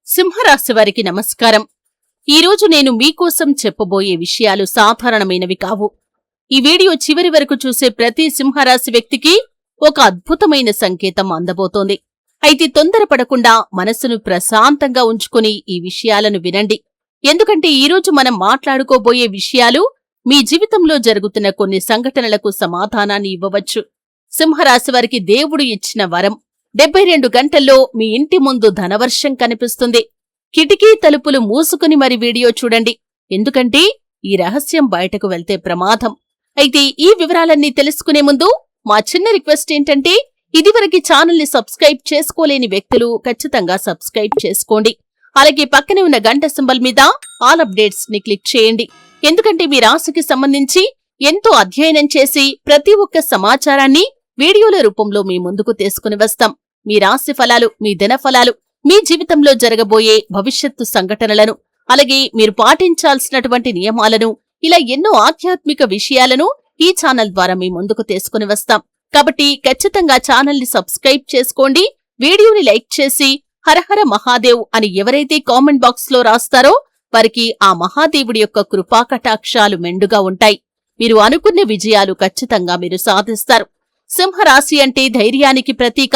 సింహరాశి వారికి నమస్కారం. ఈరోజు నేను మీకోసం చెప్పబోయే విషయాలు సాధారణమైనవి కావు. ఈ వీడియో చివరి వరకు చూసే ప్రతి సింహరాశి వ్యక్తికి ఒక అద్భుతమైన సంకేతం అందబోతోంది. అయితే తొందరపడకుండా మనసును ప్రశాంతంగా ఉంచుకుని ఈ విషయాలను వినండి. ఎందుకంటే ఈరోజు మనం మాట్లాడుకోబోయే విషయాలు మీ జీవితంలో జరుగుతున్న కొన్ని సంఘటనలకు సమాధానాన్ని ఇవ్వవచ్చు. సింహరాశి వారికి దేవుడు ఇచ్చిన వరం 72 గంటల్లో మీ ఇంటి ముందు ధనవర్షం కనిపిస్తుంది. కిటికీ తలుపులు మూసుకుని మరి వీడియో చూడండి, ఎందుకంటే ఈ రహస్యం బయటకు వెళ్తే ప్రమాదం. అయితే ఈ వివరాలన్నీ తెలుసుకునే ముందు మా చిన్న రిక్వెస్ట్ ఏంటంటే, ఇదివరకు ఛానల్ని సబ్స్క్రైబ్ చేసుకోలేని వ్యక్తులు ఖచ్చితంగా సబ్స్క్రైబ్ చేసుకోండి. అలాగే పక్కనే ఉన్న గంట సింబల్ మీద ఆల్ అప్డేట్స్ ని క్లిక్ చేయండి. ఎందుకంటే మీ రాశికి సంబంధించి ఎంతో అధ్యయనం చేసి ప్రతి ఒక్క సమాచారాన్ని వీడియోల రూపంలో మీ ముందుకు తీసుకుని వస్తాం. మీ రాశి ఫలాలు, మీ దిన ఫలాలు, మీ జీవితంలో జరగబోయే భవిష్యత్తు సంఘటనలను, అలాగే మీరు పాటించాల్సినటువంటి నియమాలను, ఇలా ఎన్నో ఆధ్యాత్మిక విషయాలను ఈ ఛానల్ ద్వారా మీ ముందుకు తీసుకుని వస్తాం. కాబట్టి ఖచ్చితంగా ఛానల్ని సబ్స్క్రైబ్ చేసుకోండి. వీడియోని లైక్ చేసి హరహర మహాదేవ్ అని ఎవరైతే కామెంట్ బాక్స్ లో రాస్తారో వారికి ఆ మహాదేవుడి యొక్క కృపాకటాక్షాలు మెండుగా ఉంటాయి. మీరు అనుకున్న విజయాలు ఖచ్చితంగా మీరు సాధిస్తారు. సింహరాశి అంటే ధైర్యానికి ప్రతీక,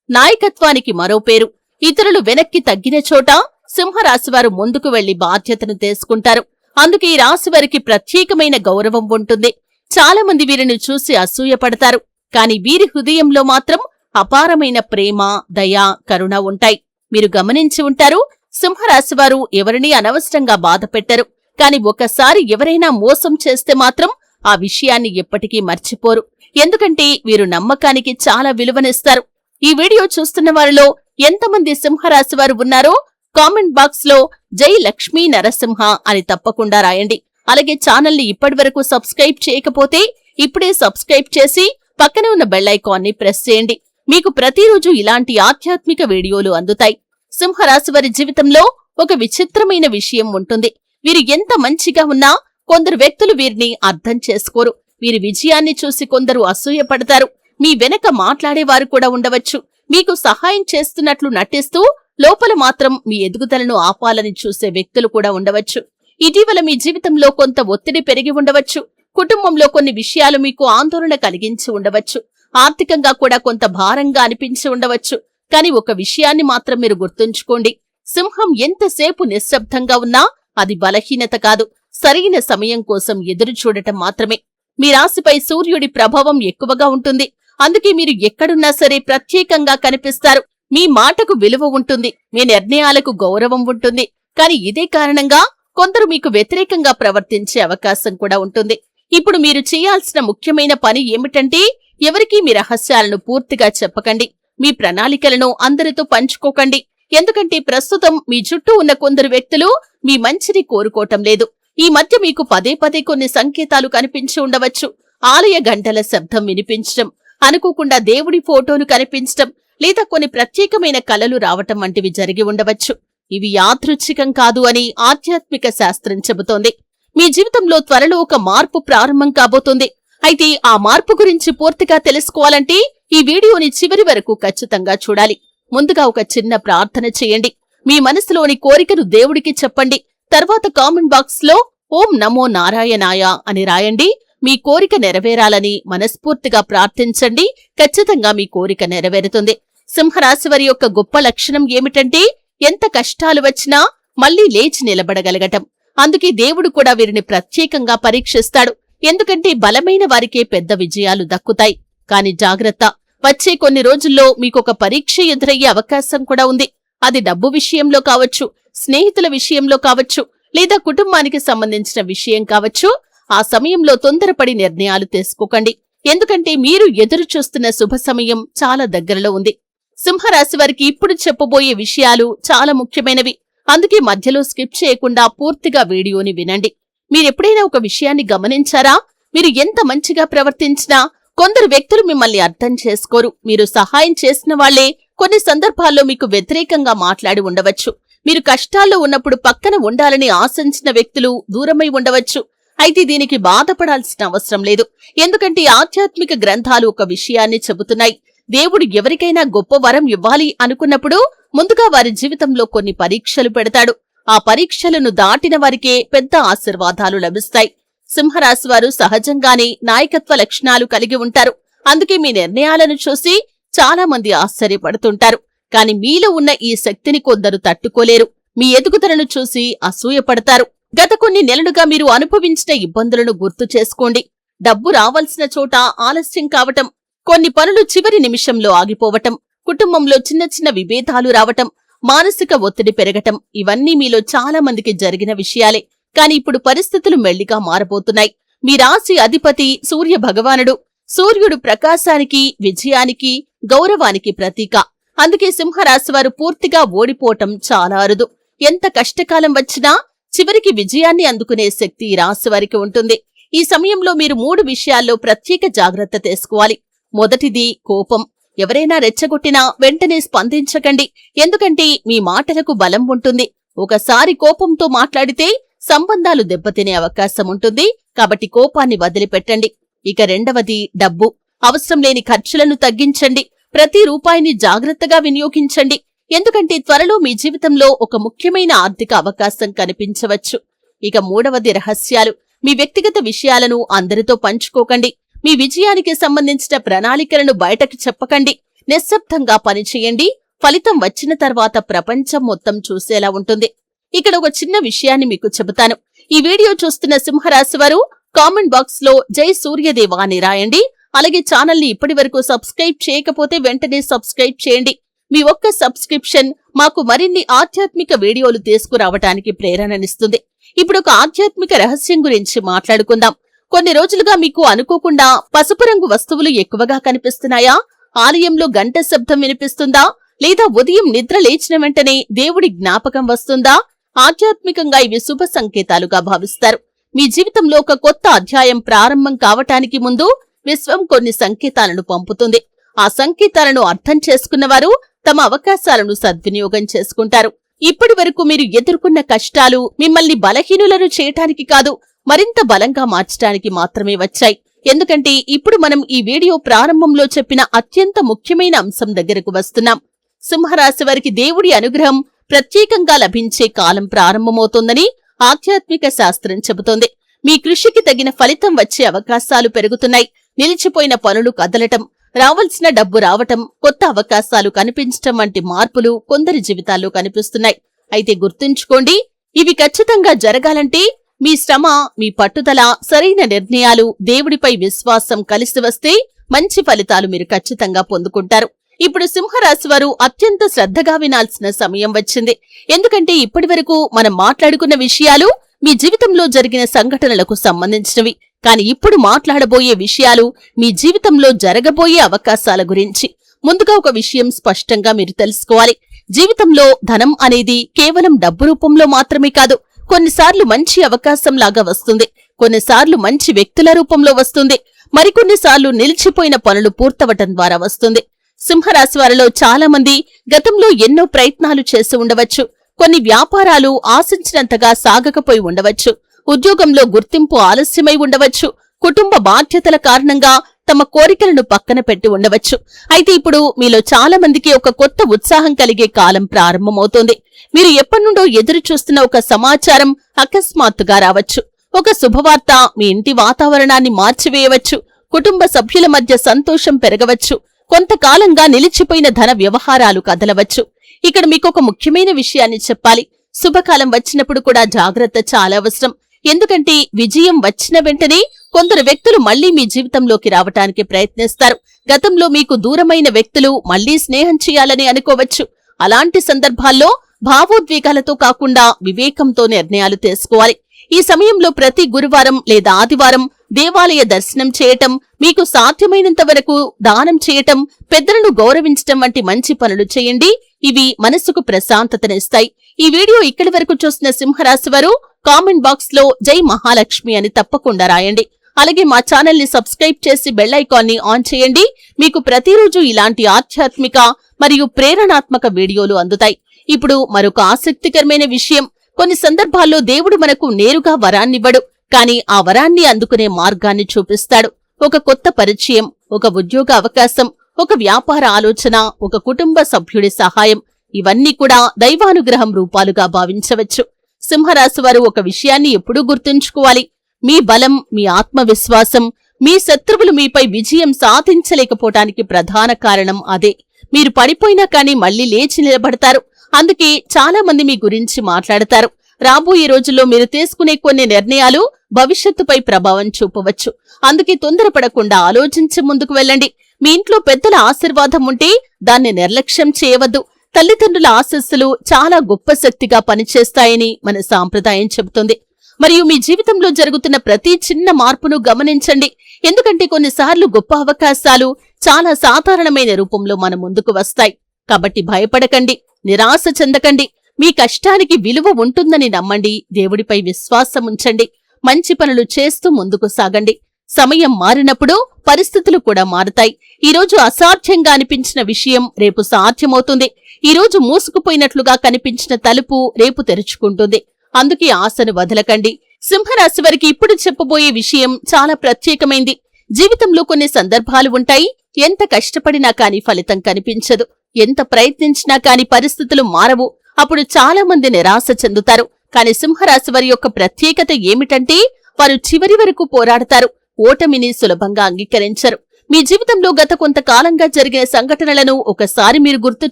నాయకత్వానికి మరో పేరు. ఇతరులు వెనక్కి తగ్గిన చోట సింహరాశివారు ముందుకు వెళ్లి బాధ్యతను తీసుకుంటారు. అందుకే ఈ రాశివారికి ప్రత్యేకమైన గౌరవం ఉంటుంది. చాలా మంది వీరిని చూసి అసూయపడతారు. కాని వీరి హృదయంలో మాత్రం అపారమైన ప్రేమ, దయ, కరుణ ఉంటాయి. మీరు గమనించి ఉంటారు, సింహరాశివారు ఎవరినీ అనవసరంగా బాధ పెట్టరు. కాని ఒకసారి ఎవరైనా మోసం చేస్తే మాత్రం ఆ విషయాన్ని ఎప్పటికీ మర్చిపోరు. ఎందుకంటే వీరు నమ్మకానికి చాలా విలువనిస్తారు. ఈ వీడియో చూస్తున్న వారిలో ఎంతమంది సింహరాశివారు ఉన్నారో కామెంట్ బాక్స్ లో జై లక్ష్మీ నరసింహ అని తప్పకుండా రాయండి. అలాగే ఛానల్ని ఇప్పటివరకు సబ్స్క్రైబ్ చేయకపోతే ఇప్పుడే సబ్స్క్రైబ్ చేసి పక్కనే ఉన్న బెల్ ఐకాన్ని ప్రెస్ చేయండి. మీకు ప్రతిరోజు ఇలాంటి ఆధ్యాత్మిక వీడియోలు అందుతాయి. సింహరాశివారి జీవితంలో ఒక విచిత్రమైన విషయం ఉంటుంది. వీరు ఎంత మంచిగా ఉన్నా కొందరు వ్యక్తులు వీరిని అర్థం చేసుకోరు. వీరి విజయాన్ని చూసి కొందరు అసూయపడతారు. మీ వెనక మాట్లాడేవారు కూడా ఉండవచ్చు. మీకు సహాయం చేస్తున్నట్లు నటిస్తూ లోపల మాత్రం మీ ఎదుగుదలను ఆపాలని చూసే వ్యక్తులు కూడా ఉండవచ్చు. ఇటీవల మీ జీవితంలో కొంత ఒత్తిడి పెరిగి ఉండవచ్చు. కుటుంబంలో కొన్ని విషయాలు మీకు ఆందోళన కలిగించి ఉండవచ్చు. ఆర్థికంగా కూడా కొంత భారంగా అనిపించి ఉండవచ్చు. కాని ఒక విషయాన్ని మాత్రం మీరు గుర్తుంచుకోండి, సింహం ఎంతసేపు నిశ్శబ్దంగా ఉన్నా అది బలహీనత కాదు, సరైన సమయం కోసం ఎదురు చూడటం మాత్రమే. మీ రాశిపై సూర్యుడి ప్రభావం ఎక్కువగా ఉంటుంది. అందుకే మీరు ఎక్కడున్నా సరే ప్రత్యేకంగా కనిపిస్తారు. మీ మాటకు విలువ ఉంటుంది, మీ నిర్ణయాలకు గౌరవం ఉంటుంది. కాని ఇదే కారణంగా కొందరు మీకు వ్యతిరేకంగా ప్రవర్తించే అవకాశం కూడా ఉంటుంది. ఇప్పుడు మీరు చేయాల్సిన ముఖ్యమైన పని ఏమిటంటే, ఎవరికీ మీ రహస్యాలను పూర్తిగా చెప్పకండి. మీ ప్రణాళికలను అందరితో పంచుకోకండి. ఎందుకంటే ప్రస్తుతం మీ చుట్టూ ఉన్న కొందరు వ్యక్తులు మీ మంచిని కోరుకోవటం లేదు. ఈ మధ్య మీకు పదే పదే కొన్ని సంకేతాలు కనిపించి ఉండవచ్చు. ఆలయ గంటల శబ్దం వినిపించటం, అనుకోకుండా దేవుడి ఫోటోలు కనిపించటం, లేదా కొన్ని ప్రత్యేకమైన కలలు రావటం వంటివి జరిగి ఉండవచ్చు. ఇవి యాదృచ్ఛికం కాదు అని ఆధ్యాత్మిక శాస్త్రం చెబుతోంది. మీ జీవితంలో త్వరలో ఒక మార్పు ప్రారంభం కాబోతుంది. అయితే ఆ మార్పు గురించి పూర్తిగా తెలుసుకోవాలంటే ఈ వీడియోని చివరి వరకు ఖచ్చితంగా చూడాలి. ముందుగా ఒక చిన్న ప్రార్థన చేయండి. మీ మనసులోని కోరికను దేవుడికి చెప్పండి. తర్వాత కామెంట్ బాక్స్ లో ఓం నమో నారాయణాయ అని రాయండి. మీ కోరిక నెరవేరాలని మనస్ఫూర్తిగా ప్రార్థించండి. ఖచ్చితంగా మీ కోరిక నెరవేరుతుంది. సింహరాశివారి యొక్క గొప్ప లక్షణం ఏమిటంటే, ఎంత కష్టాలు వచ్చినా మళ్లీ లేచి నిలబడగలగటం. అందుకే దేవుడు కూడా వీరిని ప్రత్యేకంగా పరీక్షిస్తాడు. ఎందుకంటే బలమైన వారికే పెద్ద విజయాలు దక్కుతాయి. కాని జాగ్రత్త, వచ్చే కొన్ని రోజుల్లో మీకొక పరీక్ష ఎదురయ్యే అవకాశం కూడా ఉంది. అది డబ్బు విషయంలో కావచ్చు, స్నేహితుల విషయంలో కావచ్చు, లేదా కుటుంబానికి సంబంధించిన విషయం కావచ్చు. ఆ సమయంలో తొందరపడి నిర్ణయాలు తీసుకోకండి. ఎందుకంటే మీరు ఎదురు చూస్తున్న శుభ సమయం చాలా దగ్గరలో ఉంది. సింహరాశి వారికి ఇప్పుడు చెప్పబోయే విషయాలు చాలా ముఖ్యమైనవి. అందుకే మధ్యలో స్కిప్ చేయకుండా పూర్తిగా వీడియోని వినండి. మీరెప్పుడైనా ఒక విషయాన్ని గమనించారా? మీరు ఎంత మంచిగా ప్రవర్తించినా కొందరు వ్యక్తులు మిమ్మల్ని అర్థం చేసుకోరు. మీరు సహాయం చేసిన వాళ్లే కొన్ని సందర్భాల్లో మీకు వ్యతిరేకంగా మాట్లాడి ఉండవచ్చు. మీరు కష్టాల్లో ఉన్నప్పుడు పక్కన ఉండాలని ఆశించిన వ్యక్తులు దూరమై ఉండవచ్చు. అయితే దీనికి బాధపడాల్సిన అవసరం లేదు. ఎందుకంటే ఆధ్యాత్మిక గ్రంథాలు ఒక విషయాన్ని చెబుతున్నాయి. దేవుడు ఎవరికైనా గొప్ప వరం ఇవ్వాలి అనుకున్నప్పుడు ముందుగా వారి జీవితంలో కొన్ని పరీక్షలు పెడతాడు. ఆ పరీక్షలను దాటిన వారికే పెద్ద ఆశీర్వాదాలు లభిస్తాయి. సింహరాశివారు సహజంగానే నాయకత్వ లక్షణాలు కలిగి ఉంటారు. అందుకే మీ నిర్ణయాలను చూసి చాలా మంది ఆశ్చర్యపడుతుంటారు. కాని మీలో ఉన్న ఈ శక్తిని కొందరు తట్టుకోలేరు. మీ ఎదుగుదలను చూసి అసూయపడతారు. గత కొన్ని నెలలుగా మీరు అనుభవించిన ఇబ్బందులను గుర్తు చేసుకోండి. డబ్బు రావాల్సిన చోట ఆలస్యం కావటం, కొన్ని పనులు చివరి నిమిషంలో ఆగిపోవటం, కుటుంబంలో చిన్న చిన్న విభేదాలు రావటం, మానసిక ఒత్తిడి పెరగటం ఇవన్నీ మీలో చాలా మందికి జరిగిన విషయాలే. కాని ఇప్పుడు పరిస్థితులు మెల్లిగా మారబోతున్నాయి. మీ రాశి అధిపతి సూర్య భగవానుడు. సూర్యుడు ప్రకాశానికి, విజయానికి, గౌరవానికి ప్రతీక. అందుకే సింహరాశివారు పూర్తిగా ఓడిపోవటం చాలా అరుదు. ఎంత కష్టకాలం వచ్చినా చివరికి విజయాన్ని అందుకునే శక్తి ఈ రాశివారికి ఉంటుంది. ఈ సమయంలో మీరు 3 విషయాల్లో ప్రత్యేక జాగ్రత్త తీసుకోవాలి. మొదటిది కోపం. ఎవరైనా రెచ్చగొట్టినా వెంటనే స్పందించకండి. ఎందుకంటే మీ మాటలకు బలం ఉంటుంది. ఒకసారి కోపంతో మాట్లాడితే సంబంధాలు దెబ్బతినే అవకాశం ఉంటుంది. కాబట్టి కోపాన్ని వదిలిపెట్టండి. ఇక రెండవది డబ్బు. అవసరం లేని ఖర్చులను తగ్గించండి. ప్రతి రూపాయిని జాగ్రత్తగా వినియోగించండి. ఎందుకంటే త్వరలో మీ జీవితంలో ఒక ముఖ్యమైన ఆర్థిక అవకాశం కనిపించవచ్చు. ఇక మూడవది రహస్యాలు. మీ వ్యక్తిగత విషయాలను అందరితో పంచుకోకండి. మీ విజయానికి సంబంధించిన ప్రణాళికలను బయటకు చెప్పకండి. నిశ్శబ్దంగా పనిచేయండి. ఫలితం వచ్చిన తర్వాత ప్రపంచం మొత్తం చూసేలా ఉంటుంది. ఇక్కడ ఒక చిన్న విషయాన్ని మీకు చెబుతాను. ఈ వీడియో చూస్తున్న సింహరాశివారు కామెంట్ బాక్స్ లో జై సూర్యదేవ అని రాయండి. అలాగే ఛానల్ ని ఇప్పటి వరకు సబ్స్క్రైబ్ చేయకపోతే వెంటనే సబ్స్క్రైబ్ చేయండి. మీ ఒక్క సబ్స్క్రిప్షన్ మాకు మరిన్ని ఆధ్యాత్మిక వీడియోలు తీసుకురావటానికి ప్రేరణనిస్తుంది. ఇప్పుడు ఒక ఆధ్యాత్మిక రహస్యం గురించి మాట్లాడుకుందాం. కొన్ని రోజులుగా మీకు అనుకోకుండా పసుపు రంగు వస్తువులు ఎక్కువగా కనిపిస్తున్నాయా? ఆలయంలో గంట శబ్దం వినిపిస్తుందా? లేదా ఉదయం నిద్ర లేచిన వెంటనే దేవుడి జ్ఞాపకం వస్తుందా? ఆధ్యాత్మికంగా ఇవి శుభ సంకేతాలుగా భావిస్తారు. మీ జీవితంలో ఒక కొత్త అధ్యాయం ప్రారంభం కావటానికి ముందు విశ్వం కొన్ని సంకేతాలను పంపుతుంది. ఆ సంకేతాలను అర్థం చేసుకున్నవారు తమ అవకాశాలను సద్వినియోగం చేసుకుంటారు. ఇప్పటి వరకు మీరు ఎదుర్కొన్న కష్టాలు మిమ్మల్ని బలహీనులను చేయటానికి కాదు, మరింత బలంగా మార్చడానికి మాత్రమే వచ్చాయి. ఎందుకంటే ఇప్పుడు మనం ఈ వీడియో ప్రారంభంలో చెప్పిన అత్యంత ముఖ్యమైన అంశం దగ్గరకు వస్తున్నాం. సింహరాశి వారికి దేవుడి అనుగ్రహం ప్రత్యేకంగా లభించే కాలం ప్రారంభమవుతోందని ఆధ్యాత్మిక శాస్త్రం చెబుతోంది. మీ కృషికి తగిన ఫలితం వచ్చే అవకాశాలు పెరుగుతున్నాయి. నిలిచిపోయిన పనులు కదలటం, రావాల్సిన డబ్బు రావటం, కొత్త అవకాశాలు కనిపించటం వంటి మార్పులు కొందరి జీవితాల్లో కనిపిస్తున్నాయి. అయితే గుర్తుంచుకోండి, ఇవి ఖచ్చితంగా జరగాలంటే మీ శ్రమ, మీ పట్టుదల, సరైన నిర్ణయాలు, దేవుడిపై విశ్వాసం కలిసి వస్తే మంచి ఫలితాలు మీరు ఖచ్చితంగా పొందుకుంటారు. ఇప్పుడు సింహరాశివారు అత్యంత శ్రద్ధగా వినాల్సిన సమయం వచ్చింది. ఎందుకంటే ఇప్పటివరకు మనం మాట్లాడుకున్న విషయాలు మీ జీవితంలో జరిగిన సంఘటనలకు సంబంధించినవి. కాని ఇప్పుడు మాట్లాడబోయే విషయాలు మీ జీవితంలో జరగబోయే అవకాశాల గురించి. ముందుగా ఒక విషయం స్పష్టంగా మీరు తెలుసుకోవాలి. జీవితంలో ధనం అనేది కేవలం డబ్బు రూపంలో మాత్రమే కాదు. కొన్నిసార్లు మంచి అవకాశం లాగా వస్తుంది, కొన్నిసార్లు మంచి వ్యక్తుల రూపంలో వస్తుంది, మరికొన్నిసార్లు నిలిచిపోయిన పనులు పూర్తవటం ద్వారా వస్తుంది. సింహరాశివారిలో చాలా మంది గతంలో ఎన్నో ప్రయత్నాలు చేసి ఉండవచ్చు. కొన్ని వ్యాపారాలు ఆశించినంతగా సాగకపోయి ఉండవచ్చు. ఉద్యోగంలో గుర్తింపు ఆలస్యమై ఉండవచ్చు. కుటుంబ బాధ్యతల కారణంగా తమ కోరికలను పక్కన పెట్టి ఉండవచ్చు. అయితే ఇప్పుడు మీలో చాలా మందికి ఒక కొత్త ఉత్సాహం కలిగే కాలం ప్రారంభమవుతోంది. మీరు ఎప్పటినుండో ఎదురు చూస్తున్న ఒక సమాచారం అకస్మాత్తుగా రావచ్చు. ఒక శుభవార్త మీ ఇంటి వాతావరణాన్ని మార్చివేయవచ్చు. కుటుంబ సభ్యుల మధ్య సంతోషం పెరగవచ్చు. కొంతకాలంగా నిలిచిపోయిన ధన వ్యవహారాలు కదలవచ్చు. ఇక్కడ మీకొక ముఖ్యమైన విషయాన్ని చెప్పాలి. శుభకాలం వచ్చినప్పుడు కూడా జాగ్రత్త చాలా అవసరం. ఎందుకంటే విజయం వచ్చిన వెంటనే కొందరు వ్యక్తులు మళ్లీ మీ జీవితంలోకి రావటానికి ప్రయత్నిస్తారు. గతంలో మీకు దూరమైన వ్యక్తులు మళ్లీ స్నేహం చేయాలని అనుకోవచ్చు. అలాంటి సందర్భాల్లో భావోద్వేగాలతో కాకుండా వివేకంతో నిర్ణయాలు తీసుకోవాలి. ఈ సమయంలో ప్రతి గురువారం లేదా ఆదివారం దేవాలయ దర్శనం చేయటం, మీకు సాధ్యమైనంత వరకు దానం చేయటం, పెద్దలను గౌరవించటం వంటి మంచి పనులు చేయండి. ఇవి మనసుకు ప్రశాంతతనిస్తాయి. ఈ వీడియో ఇక్కడి వరకు చూసిన సింహరాశివారు కామెంట్ బాక్స్ లో జై మహాలక్ష్మి అని తప్పకుండా రాయండి. అలాగే మా ఛానల్ ని సబ్స్క్రైబ్ చేసి బెల్ ఐకాన్ ని ఆన్ చేయండి. మీకు ప్రతిరోజు ఇలాంటి ఆధ్యాత్మిక మరియు ప్రేరణాత్మక వీడియోలు అందుతాయి. ఇప్పుడు మరొక ఆసక్తికరమైన విషయం. కొన్ని సందర్భాల్లో దేవుడు మనకు నేరుగా వరాన్నివ్వడు, కాని ఆ వరాన్ని అందుకునే మార్గాన్ని చూపిస్తాడు. ఒక కొత్త పరిచయం, ఒక ఉద్యోగ అవకాశం, ఒక వ్యాపార ఆలోచన, ఒక కుటుంబ సభ్యుడి సహాయం, ఇవన్నీ కూడా దైవానుగ్రహం రూపాలుగా భావించవచ్చు. సింహరాశి వారు ఒక విషయాన్ని ఎప్పుడూ గుర్తుంచుకోవాలి. మీ బలం, మీ ఆత్మవిశ్వాసం, మీ శత్రువులు మీపై విజయం సాధించలేకపోవటానికి ప్రధాన కారణం అదే. మీరు పడిపోయినా కానీ మళ్లీ లేచి నిలబడతారు. అందుకే చాలా మంది మీ గురించి మాట్లాడతారు. రాబోయే రోజుల్లో మీరు తీసుకునే కొన్ని నిర్ణయాలు భవిష్యత్తుపై ప్రభావం చూపవచ్చు. అందుకే తొందరపడకుండా ఆలోచించి ముందుకు వెళ్ళండి. మీ ఇంట్లో పెద్దల ఆశీర్వాదం ఉంటే దాన్ని నిర్లక్ష్యం చేయవద్దు. తల్లిదండ్రుల ఆశీస్సులు చాలా గొప్ప శక్తిగా పనిచేస్తాయని మన సాంప్రదాయం చెబుతుంది. మరియు మీ జీవితంలో జరుగుతున్న ప్రతి చిన్న మార్పును గమనించండి. ఎందుకంటే కొన్నిసార్లు గొప్ప అవకాశాలు చాలా సాధారణమైన రూపంలో మన ముందుకు వస్తాయి. కాబట్టి భయపడకండి, నిరాశ చెందకండి. మీ కష్టానికి విలువ ఉంటుందని నమ్మండి. దేవుడిపై విశ్వాసం ఉంచండి. మంచి పనులు చేస్తూ ముందుకు సాగండి. సమయం మారినప్పుడు పరిస్థితులు కూడా మారుతాయి. ఈరోజు అసాధ్యంగా అనిపించిన విషయం రేపు సాధ్యమవుతుంది. ఈరోజు మూసుకుపోయినట్లుగా కనిపించిన తలుపు రేపు తెరుచుకుంటుంది. అందుకే ఆశను వదలకండి. సింహరాశి వారికి ఇప్పుడు చెప్పబోయే విషయం చాలా ప్రత్యేకమైంది. జీవితంలో కొన్ని సందర్భాలు ఉంటాయి. ఎంత కష్టపడినా కాని ఫలితం కనిపించదు. ఎంత ప్రయత్నించినా కాని పరిస్థితులు మారవు. అప్పుడు చాలా మంది నిరాశ చెందుతారు. కాని సింహరాశి వారి యొక్క ప్రత్యేకత ఏమిటంటే వారు చివరి వరకు పోరాడతారు. ఓటమిని సులభంగా అంగీకరించరు. మీ జీవితంలో గత కొంతకాలంగా జరిగిన సంఘటనలను ఒకసారి మీరు గుర్తు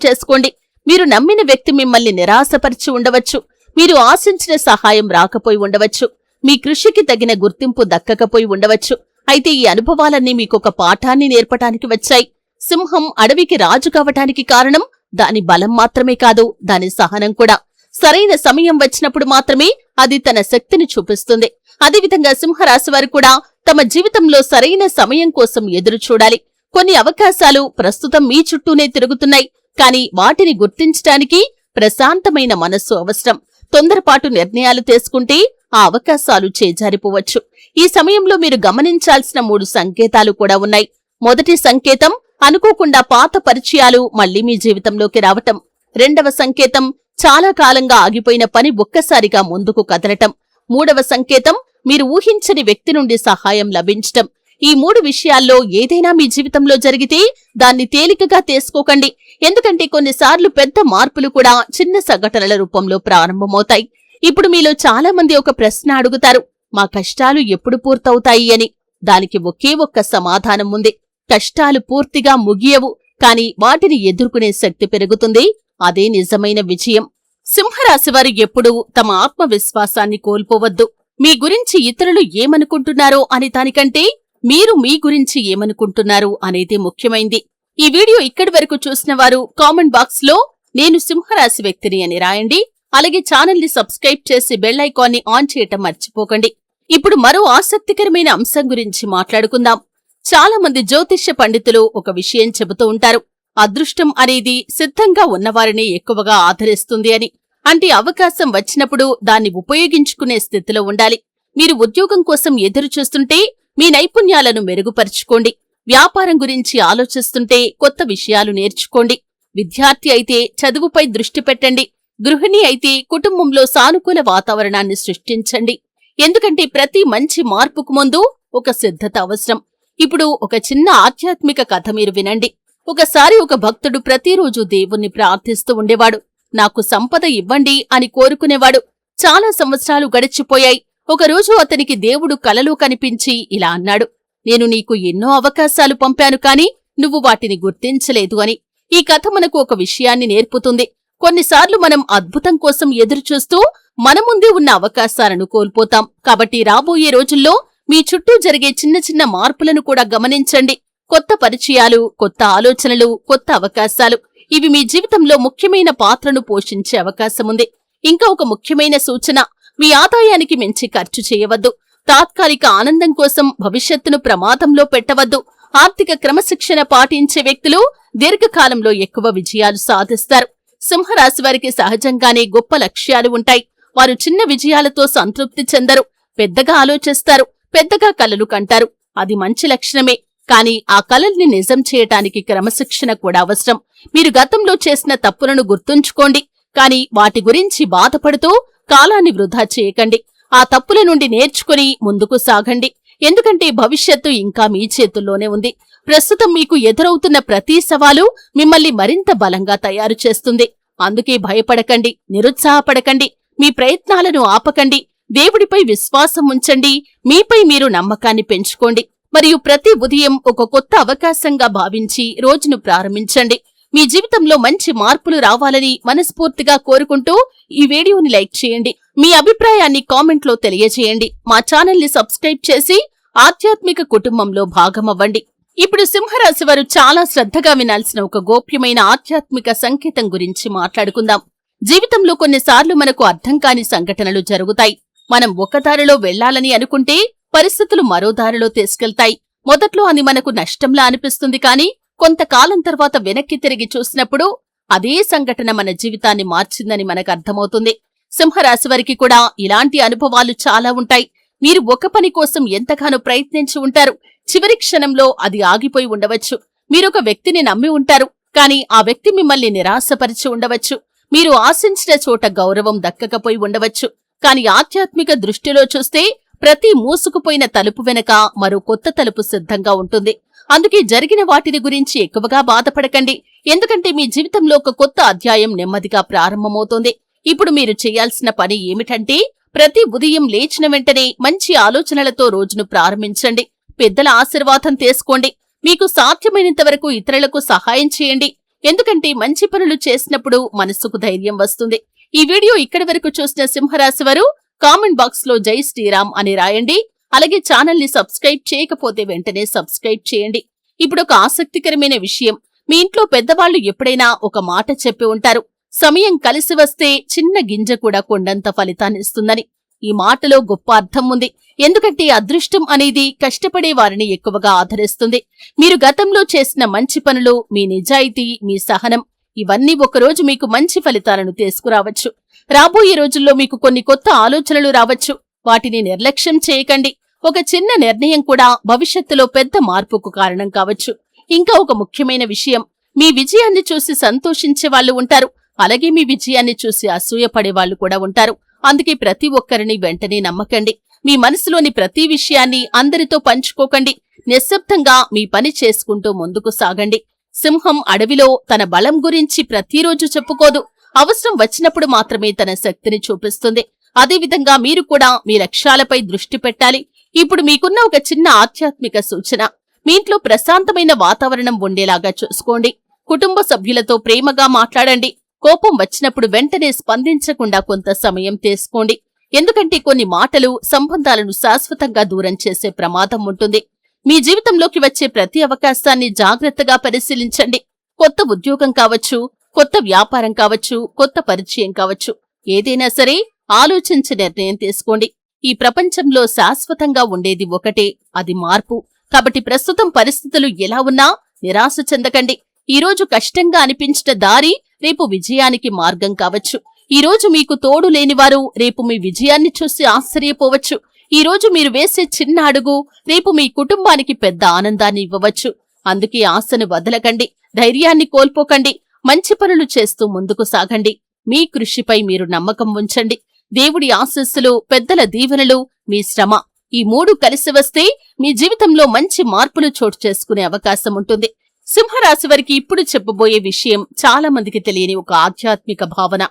చేసుకోండి. మీరు నమ్మిన వ్యక్తి మిమ్మల్ని నిరాశపరిచి ఉండవచ్చు. మీరు ఆశించిన సహాయం రాకపోయి ఉండవచ్చు. మీ కృషికి తగిన గుర్తింపు దక్కకపోయి ఉండవచ్చు. అయితే ఈ అనుభవాలన్నీ మీకొక పాఠాన్ని నేర్పటానికి వచ్చాయి. సింహం అడవికి రాజు కావటానికి కారణం దాని బలం మాత్రమే కాదు, దాని సహనం కూడా. సరైన సమయం వచ్చినప్పుడు మాత్రమే అది తన శక్తిని చూపిస్తుంది. అదేవిధంగా సింహరాశి వారు కూడా తమ జీవితంలో సరైన సమయం కోసం ఎదురు చూడాలి. కొన్ని అవకాశాలు ప్రస్తుతం మీ చుట్టూనే తిరుగుతున్నాయి. కానీ వాటిని గుర్తించటానికి ప్రశాంతమైన మనస్సు అవసరం. తొందరపాటు నిర్ణయాలు తీసుకుంటే ఆ అవకాశాలు చేజారిపోవచ్చు. ఈ సమయంలో మీరు గమనించాల్సిన 3 సంకేతాలు కూడా ఉన్నాయి. మొదటి సంకేతం అనుకోకుండా పాత పరిచయాలు మళ్లీ మీ జీవితంలోకి రావటం. రెండవ సంకేతం చాలా కాలంగా ఆగిపోయిన పని ఒక్కసారిగా ముందుకు కదలటం. మూడవ సంకేతం మీరు ఊహించని వ్యక్తి నుండి సహాయం లభించటం. ఈ 3 విషయాల్లో ఏదైనా మీ జీవితంలో జరిగితే దాన్ని తేలికగా తీసుకోకండి. ఎందుకంటే కొన్నిసార్లు పెద్ద మార్పులు కూడా చిన్న సంఘటనల రూపంలో ప్రారంభమవుతాయి. ఇప్పుడు మీలో చాలా మంది ఒక ప్రశ్న అడుగుతారు, మా కష్టాలు ఎప్పుడు పూర్తవుతాయి అని. దానికి ఒకే ఒక్క సమాధానం ఉంది. కష్టాలు పూర్తిగా ముగియవు, కాని వాటిని ఎదుర్కొనే శక్తి పెరుగుతుంది. అదే నిజమైన విజయం. సింహరాశివారు ఎప్పుడూ తమ ఆత్మవిశ్వాసాన్ని కోల్పోవద్దు. మీ గురించి ఇతరులు ఏమనుకుంటున్నారో అని దానికంటే మీరు మీ గురించి ఏమనుకుంటున్నారు అనేది ముఖ్యమైంది. ఈ వీడియో ఇక్కడి వరకు చూసిన వారు కామెంట్ బాక్స్ లో నేను సింహరాశి వ్యక్తిని అని రాయండి. అలాగే ఛానల్ ని సబ్స్క్రైబ్ చేసి బెల్ ఐకాన్ ని ఆన్ చేయటం మర్చిపోకండి. ఇప్పుడు మరో ఆసక్తికరమైన అంశం గురించి మాట్లాడుకుందాం. చాలా మంది జ్యోతిష్య పండితులు ఒక విషయం చెబుతూ ఉంటారు. అదృష్టం అనేది సిద్ధంగా ఉన్నవారిని ఎక్కువగా ఆదరిస్తుంది అని. అంటే అవకాశం వచ్చినప్పుడు దాన్ని ఉపయోగించుకునే స్థితిలో ఉండాలి. మీరు ఉద్యోగం కోసం ఎదురు చూస్తుంటే మీ నైపుణ్యాలను మెరుగుపరుచుకోండి. వ్యాపారం గురించి ఆలోచిస్తుంటే కొత్త విషయాలు నేర్చుకోండి. విద్యార్థి అయితే చదువుపై దృష్టి పెట్టండి. గృహిణి అయితే కుటుంబంలో సానుకూల వాతావరణాన్ని సృష్టించండి. ఎందుకంటే ప్రతి మంచి మార్పుకు ముందు ఒక సిద్ధత అవసరం. ఇప్పుడు ఒక చిన్న ఆధ్యాత్మిక కథ మీరు వినండి. ఒకసారి ఒక భక్తుడు ప్రతిరోజు దేవుణ్ణి ప్రార్థిస్తూ ఉండేవాడు. నాకు సంపద ఇవ్వండి అని కోరుకునేవాడు. చాలా సంవత్సరాలు గడిచిపోయాయి. ఒకరోజు అతనికి దేవుడు కలలో కనిపించి ఇలా అన్నాడు, నేను నీకు ఎన్నో అవకాశాలు పంపాను కాని నువ్వు వాటిని గుర్తించలేదు అని. ఈ కథ మనకు ఒక విషయాన్ని నేర్పుతుంది. కొన్నిసార్లు మనం అద్భుతం కోసం ఎదురుచూస్తూ మన ముందే ఉన్న అవకాశాలను కోల్పోతాం. కాబట్టి రాబోయే రోజుల్లో మీ చుట్టూ జరిగే చిన్న చిన్న మార్పులను కూడా గమనించండి. కొత్త పరిచయాలు, కొత్త ఆలోచనలు, కొత్త అవకాశాలు ఇవి మీ జీవితంలో ముఖ్యమైన పాత్రను పోషించే అవకాశముంది. ఇంకా ఒక ముఖ్యమైన సూచన, మీ ఆదాయానికి మించి ఖర్చు చేయవద్దు. తాత్కాలిక ఆనందం కోసం భవిష్యత్తును ప్రమాదంలో పెట్టవద్దు. ఆర్థిక క్రమశిక్షణ పాటించే వ్యక్తులు దీర్ఘకాలంలో ఎక్కువ విజయాలు సాధిస్తారు. సింహరాశి వారికి సహజంగానే గొప్ప లక్ష్యాలు ఉంటాయి. వారు చిన్న విజయాలతో సంతృప్తి చెందరు. పెద్దగా ఆలోచిస్తారు, పెద్దగా కలలు కంటారు. అది మంచి లక్షణమే. కాని ఆ కలల్ని నిజం చేయటానికి క్రమశిక్షణ కూడా అవసరం. మీరు గతంలో చేసిన తప్పులను గుర్తుంచుకోండి, కాని వాటి గురించి బాధపడుతూ కాలాన్ని వృధా చేయకండి. ఆ తప్పుల నుండి నేర్చుకుని ముందుకు సాగండి. ఎందుకంటే భవిష్యత్తు ఇంకా మీ చేతుల్లోనే ఉంది. ప్రస్తుతం మీకు ఎదురవుతున్న ప్రతి సవాలు మిమ్మల్ని మరింత బలంగా తయారు చేస్తుంది. అందుకే భయపడకండి, నిరుత్సాహపడకండి, మీ ప్రయత్నాలను ఆపకండి. దేవుడిపై విశ్వాసం ఉంచండి, మీపై మీరు నమ్మకాన్ని పెంచుకోండి. మరియు ప్రతి ఉదయం ఒక కొత్త అవకాశంగా భావించి రోజును ప్రారంభించండి. మీ జీవితంలో మంచి మార్పులు రావాలని మనస్ఫూర్తిగా కోరుకుంటూ ఈ వీడియోని లైక్ చేయండి. మీ అభిప్రాయాన్ని కామెంట్లో తెలియజేయండి. మా ఛానల్ని సబ్స్క్రైబ్ చేసి ఆధ్యాత్మిక కుటుంబంలో భాగమవ్వండి. ఇప్పుడు సింహరాశి వారు చాలా శ్రద్ధగా వినాల్సిన ఒక గోప్యమైన ఆధ్యాత్మిక సంకేతం గురించి మాట్లాడుకుందాం. జీవితంలో కొన్నిసార్లు మనకు అర్థం కాని సంఘటనలు జరుగుతాయి. మనం ఒక దారిలో వెళ్లాలని అనుకుంటే పరిస్థితులు మరో దారిలో తీసుకెళ్తాయి. మొదట్లో అది మనకు నష్టంలా అనిపిస్తుంది, కానీ కొంతకాలం తర్వాత వెనక్కి తిరిగి చూసినప్పుడు అదే సంఘటన మన జీవితాన్ని మార్చిందని మనకు అర్థమవుతుంది. సింహరాశి వారికి కూడా ఇలాంటి అనుభవాలు చాలా ఉంటాయి. మీరు ఒక పని కోసం ఎంతగానో ప్రయత్నించి ఉంటారు. చివరి క్షణంలో అది ఆగిపోయి ఉండవచ్చు. మీరొక వ్యక్తిని నమ్మి ఉంటారు, కానీ ఆ వ్యక్తి మిమ్మల్ని నిరాశపరిచి ఉండవచ్చు. మీరు ఆశించిన చోట గౌరవం దక్కకపోయి ఉండవచ్చు. కానీ ఆధ్యాత్మిక దృష్టిలో చూస్తే ప్రతి మూసుకుపోయిన తలుపు వెనక మరో కొత్త తలుపు సిద్ధంగా ఉంటుంది. అందుకే జరిగిన వాటిని గురించి ఎక్కువగా బాధపడకండి. ఎందుకంటే మీ జీవితంలో ఒక కొత్త అధ్యాయం నెమ్మదిగా ప్రారంభమవుతోంది. ఇప్పుడు మీరు చేయాల్సిన పని ఏమిటంటే, ప్రతి ఉదయం లేచిన వెంటనే మంచి ఆలోచనలతో రోజును ప్రారంభించండి. పెద్దల ఆశీర్వాదం తీసుకోండి. మీకు సాధ్యమైనంత వరకు ఇతరులకు సహాయం చేయండి. ఎందుకంటే మంచి పనులు చేసినప్పుడు మనసుకు ధైర్యం వస్తుంది. ఈ వీడియో ఇక్కడి వరకు చూసిన సింహరాశి వారు కామెంట్ బాక్స్ లో జై శ్రీరామ్ అని రాయండి. అలాగే ఛానల్ ని సబ్స్క్రైబ్ చేయకపోతే వెంటనే సబ్స్క్రైబ్ చేయండి. ఇప్పుడు ఒక ఆసక్తికరమైన విషయం. మీ ఇంట్లో పెద్దవాళ్లు ఎప్పుడైనా ఒక మాట చెప్పి ఉంటారు, సమయం కలిసి వస్తే చిన్న గింజ కూడా కొండంత ఫలితాన్నిస్తుందని. ఈ మాటలో గొప్ప అర్థం ఉంది. ఎందుకంటే అదృష్టం అనేది కష్టపడే వారిని ఎక్కువగా ఆదరిస్తుంది. మీరు గతంలో చేసిన మంచి పనులు, మీ నిజాయితీ, మీ సహనం, ఇవన్నీ ఒకరోజు మీకు మంచి ఫలితాలను తీసుకురావచ్చు. రాబోయే రోజుల్లో మీకు కొన్ని కొత్త ఆలోచనలు రావచ్చు. వాటిని నిర్లక్ష్యం చేయకండి. ఒక చిన్న నిర్ణయం కూడా భవిష్యత్తులో పెద్ద మార్పుకు కారణం కావచ్చు. ఇంకా ఒక ముఖ్యమైన విషయం, మీ విజయాన్ని చూసి సంతోషించే వాళ్ళు ఉంటారు. అలాగే మీ విజయాన్ని చూసి అసూయపడేవాళ్లు కూడా ఉంటారు. అందుకే ప్రతి ఒక్కరిని వెంటనే నమ్మకండి. మీ మనసులోని ప్రతి విషయాన్ని అందరితో పంచుకోకండి. నిశ్శబ్దంగా మీ పని చేసుకుంటూ ముందుకు సాగండి. సింహం అడవిలో తన బలం గురించి ప్రతిరోజు చెప్పుకోదు. అవసరం వచ్చినప్పుడు మాత్రమే తన శక్తిని చూపిస్తుంది. అదేవిధంగా మీరు కూడా మీ లక్ష్యాలపై దృష్టి పెట్టాలి. ఇప్పుడు మీకున్న ఒక చిన్న ఆధ్యాత్మిక సూచన. మీ ఇంట్లో ప్రశాంతమైన వాతావరణం ఉండేలాగా చూసుకోండి. కుటుంబ సభ్యులతో ప్రేమగా మాట్లాడండి. కోపం వచ్చినప్పుడు వెంటనే స్పందించకుండా కొంత సమయం తీసుకోండి. ఎందుకంటే కొన్ని మాటలు సంబంధాలను శాశ్వతంగా దూరం చేసే ప్రమాదం ఉంటుంది. మీ జీవితంలోకి వచ్చే ప్రతి అవకాశాన్ని జాగ్రత్తగా పరిశీలించండి. కొత్త ఉద్యోగం కావచ్చు, కొత్త వ్యాపారం కావచ్చు, కొత్త పరిచయం కావచ్చు, ఏదైనా సరే ఆలోచించి నిర్ణయం తీసుకోండి. ఈ ప్రపంచంలో శాశ్వతంగా ఉండేది ఒకటే, అది మార్పు. కాబట్టి ప్రస్తుతం పరిస్థితులు ఎలా ఉన్నా నిరాశ చెందకండి. ఈరోజు కష్టంగా అనిపించిన దారి రేపు విజయానికి మార్గం కావచ్చు. ఈరోజు మీకు తోడు లేనివారు రేపు మీ విజయాన్ని చూసి ఆశ్చర్యపోవచ్చు. ఈరోజు మీరు వేసే చిన్న అడుగు రేపు మీ కుటుంబానికి పెద్ద ఆనందాన్ని ఇవ్వవచ్చు. అందుకే ఆశను వదలకండి, ధైర్యాన్ని కోల్పోకండి. మంచి పనులు చేస్తూ ముందుకు సాగండి. మీ కృషిపై మీరు నమ్మకం ఉంచండి. దేవుడి ఆశీస్సులు, పెద్దల దీవెనలు, మీ శ్రమ, ఈ మూడు కలిసి వస్తే మీ జీవితంలో మంచి మార్పులు చోటు చేసుకునే అవకాశం ఉంటుంది. సింహరాశి వారికి ఇప్పుడు చెప్పబోయే విషయం చాలా మందికి తెలియని ఒక ఆధ్యాత్మిక భావన.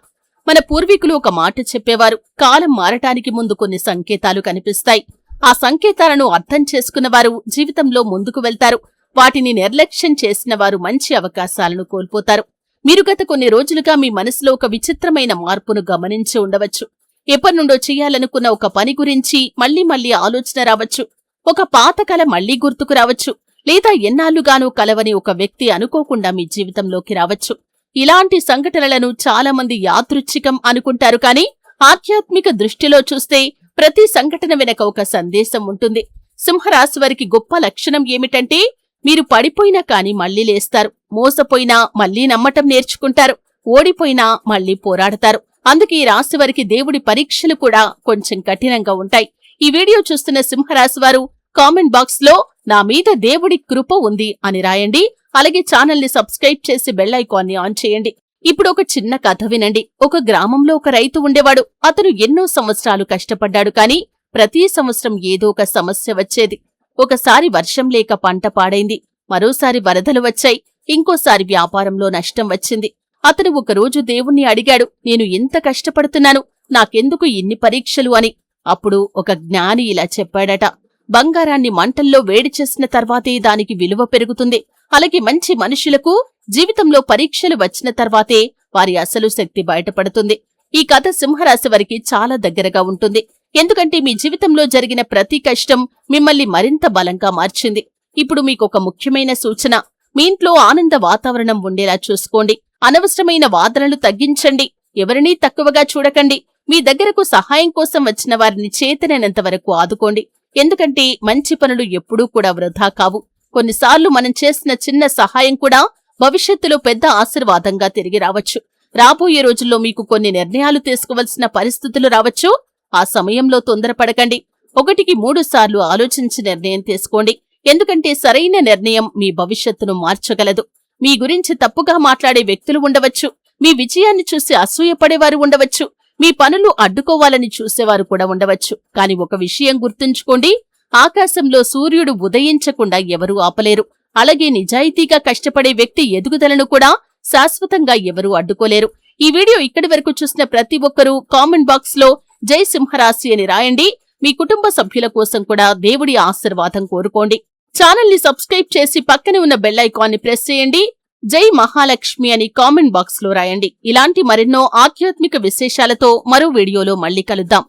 మన పూర్వీకులు ఒక మాట చెప్పేవారు, కాలం మారటానికి ముందు కొన్ని సంకేతాలు కనిపిస్తాయి. ఆ సంకేతాలను అర్థం చేసుకున్నవారు జీవితంలో ముందుకు వెళ్తారు. వాటిని నిర్లక్ష్యం చేసిన వారు మంచి అవకాశాలను కోల్పోతారు. మీరు గత కొన్ని రోజులుగా మీ మనసులో ఒక విచిత్రమైన మార్పును గమనించి ఉండవచ్చు. ఎప్పటినుండో చేయాలనుకున్న ఒక పని గురించి మళ్లీ మళ్లీ ఆలోచన రావచ్చు. ఒక పాత కల మళ్లీ గుర్తుకు రావచ్చు. లేదా ఎన్నాళ్లుగానూ కలవని ఒక వ్యక్తి అనుకోకుండా మీ జీవితంలోకి రావచ్చు. ఇలాంటి సంఘటనలను చాలా మంది యాదృచ్ఛికం అనుకుంటారు, కానీ ఆధ్యాత్మిక దృష్టిలో చూస్తే ప్రతి సంఘటన వెనక ఒక సందేశం ఉంటుంది. సింహరాశి వారికి గొప్ప లక్షణం ఏమిటంటే, మీరు పడిపోయినా కాని మళ్లీ లేస్తారు, మోసపోయినా మళ్లీ నమ్మటం నేర్చుకుంటారు, ఓడిపోయినా మళ్లీ పోరాడతారు. అందుకే ఈ రాశి వారికి దేవుడి పరీక్షలు కూడా కొంచెం కఠినంగా ఉంటాయి. ఈ వీడియో చూస్తున్న సింహరాశి వారు కామెంట్ బాక్స్ లో నా మీద దేవుడి కృప ఉంది అని రాయండి. అలాగే ఛానల్ ని సబ్స్క్రైబ్ చేసి బెల్ ఐకాన్ ని ఆన్ చేయండి. ఇప్పుడు ఒక చిన్న కథ వినండి. ఒక గ్రామంలో ఒక రైతు ఉండేవాడు. అతను ఎన్నో సంవత్సరాలు కష్టపడ్డాడు, కానీ ప్రతి సంవత్సరం ఏదో ఒక సమస్య వచ్చేది. ఒకసారి వర్షం లేక పంట పాడైంది, మరోసారి వరదలు వచ్చాయి, ఇంకోసారి వ్యాపారంలో నష్టం వచ్చింది. అతను ఒకరోజు దేవుణ్ణి అడిగాడు, నేను ఎంత కష్టపడుతున్నాను, నాకెందుకు ఇన్ని పరీక్షలు అని. అప్పుడు ఒక జ్ఞాని ఇలా చెప్పాడట, బంగారాన్ని మంటల్లో వేడి చేసిన తర్వాతే దానికి విలువ పెరుగుతుంది. అలాగే మంచి మనుషులకు జీవితంలో పరీక్షలు వచ్చిన తర్వాతే వారి అసలు శక్తి బయటపడుతుంది. ఈ కథ సింహరాశి వారికి చాలా దగ్గరగా ఉంటుంది. ఎందుకంటే మీ జీవితంలో జరిగిన ప్రతి కష్టం మిమ్మల్ని మరింత బలంగా మార్చింది. ఇప్పుడు మీకొక ముఖ్యమైన సూచన, మీ ఇంట్లో ఆనంద వాతావరణం ఉండేలా చూసుకోండి. అనవసరమైన వాదనలు తగ్గించండి. ఎవరినీ తక్కువగా చూడకండి. మీ దగ్గరకు సహాయం కోసం వచ్చిన వారిని చేతనైనంత వరకు ఆదుకోండి. ఎందుకంటే మంచి పనులు ఎప్పుడూ కూడా వృధా కావు. కొన్నిసార్లు మనం చేసిన చిన్న సహాయం కూడా భవిష్యత్తులో పెద్ద ఆశీర్వాదంగా తిరిగి రావచ్చు. రాబోయే రోజుల్లో మీకు కొన్ని నిర్ణయాలు తీసుకోవలసిన పరిస్థితులు రావచ్చు. ఆ సమయంలో తొందరపడకండి. 1కి 3 సార్లు ఆలోచించి నిర్ణయం తీసుకోండి. ఎందుకంటే సరైన నిర్ణయం మీ భవిష్యత్తును మార్చగలదు. మీ గురించి తప్పుగా మాట్లాడే వ్యక్తులు ఉండవచ్చు. మీ విజయాన్ని చూసి అసూయపడేవారు ఉండవచ్చు. మీ పనులు అడ్డుకోవాలని చూసేవారు కూడా ఉండవచ్చు. కాని ఒక విషయం గుర్తుంచుకోండి, ఆకాశంలో సూర్యుడు ఉదయించకుండా ఎవరూ ఆపలేరు. అలాగే నిజాయితీగా కష్టపడే వ్యక్తి ఎదుగుదలను కూడా శాశ్వతంగా ఎవరూ అడ్డుకోలేరు. ఈ వీడియో ఇక్కడి వరకు చూసిన ప్రతి ఒక్కరూ కామెంట్ బాక్స్ లో జై సింహరాశి అని రాయండి. మీ కుటుంబ సభ్యుల కోసం కూడా దేవుడి ఆశీర్వాదం కోరుకోండి. ఛానల్ ని సబ్స్క్రైబ్ చేసి పక్కనే ఉన్న బెల్ ఐకాన్ ని ప్రెస్ చేయండి. జై మహాలక్ష్మి అని కామెంట్ బాక్స్ లో రాయండి. ఇలాంటి మరెన్నో ఆధ్యాత్మిక విశేషాలతో మరో వీడియోలో మళ్ళీ కలుద్దాం.